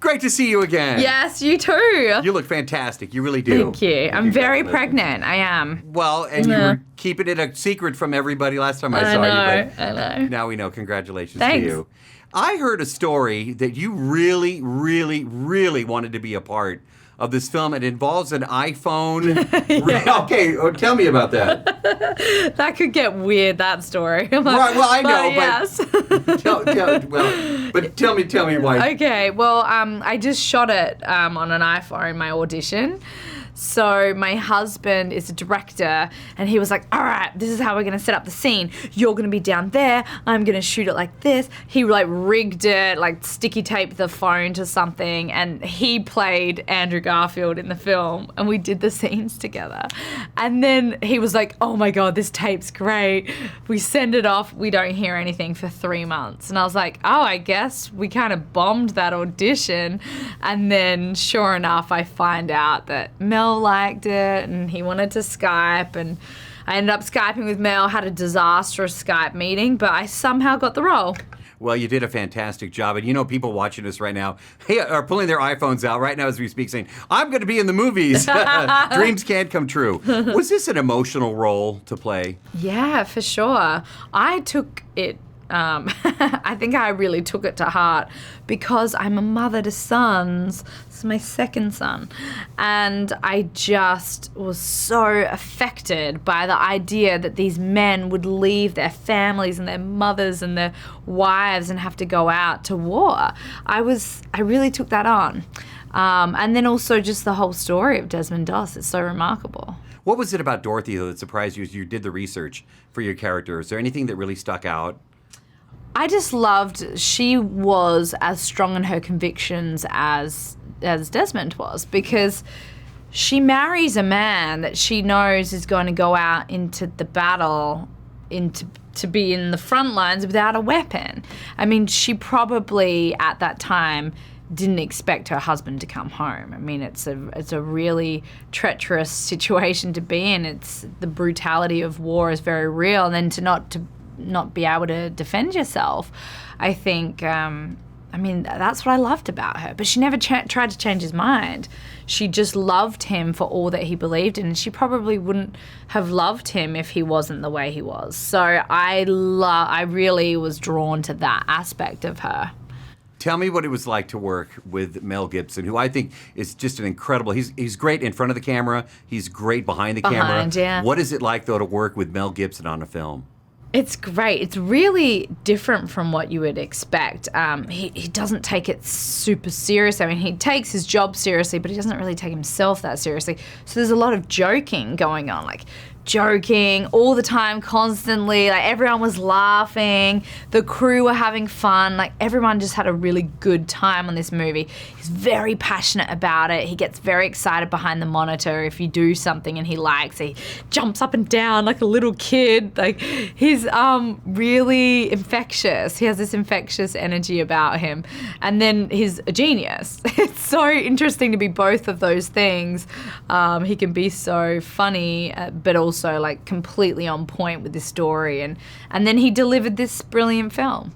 great to see you again. Yes, you too. You look fantastic. You really do. Thank you. I'm very pregnant. I am. Well, and you were keeping it a secret from everybody last time I saw you. But I know. Now we know. Congratulations Thanks. to you. I heard a story that you really, really, really wanted to be a part of this film. It involves an iPhone. Okay, tell me about that. That could get weird, that story. Right, well, I know, yes. but tell me why. Okay, well, I just shot it on an iPhone, my audition. So my husband is a director, and he was like, all right, this is how we're going to set up the scene. You're going to be down there. I'm going to shoot it like this. He like rigged it, like sticky taped the phone to something, and he played Andrew Garfield in the film, and we did the scenes together. And then he was like, oh my God, this tape's great. We send it off. We don't hear anything for 3 months. And I was like, oh, I guess we kind of bombed that audition. And then sure enough, I find out that Mel liked it and he wanted to Skype, and I ended up Skyping with Mel, had a disastrous Skype meeting, but I somehow got the role. Well, you did a fantastic job. And you know, people watching us right now are pulling their iPhones out right now as we speak saying, I'm going to be in the movies. Dreams can't come true. Was this an emotional role to play? Yeah, for sure. I took it I think I really took it to heart because I'm a mother to sons. This is my second son. And I just was so affected by the idea that these men would leave their families and their mothers and their wives and have to go out to war. I really took that on. And then also just the whole story of Desmond Doss is so remarkable. What was it about Dorothy, though, that surprised you as you did the research for your character? Is there anything that really stuck out? I just loved she was as strong in her convictions as Desmond was, because she marries a man that she knows is going to go out into the battle to be in the front lines without a weapon. I mean, she probably at that time didn't expect her husband to come home. I mean, it's a really treacherous situation to be in. It's the brutality of war is very real, and then to not be able to defend yourself, I think, that's what I loved about her. But she never tried to change his mind. She just loved him for all that he believed in, and she probably wouldn't have loved him if he wasn't the way he was. So I really was drawn to that aspect of her. Tell me what it was like to work with Mel Gibson, who I think is just an incredible, he's great in front of the camera, he's great behind the camera. Yeah. What is it like, though, to work with Mel Gibson on a film? It's great. It's really different from what you would expect. He doesn't take it super serious. I mean, he takes his job seriously, but he doesn't really take himself that seriously. So there's a lot of joking going on, like joking all the time, constantly. Like everyone was laughing. The crew were having fun. Like everyone just had a really good time on this movie. He's very passionate about it. He gets very excited behind the monitor if you do something and he likes it. He jumps up and down like a little kid. Like he's really infectious. He has this infectious energy about him. And then he's a genius. It's so interesting to be both of those things. He can be so funny, but also like completely on point with this story, and then he delivered this brilliant film.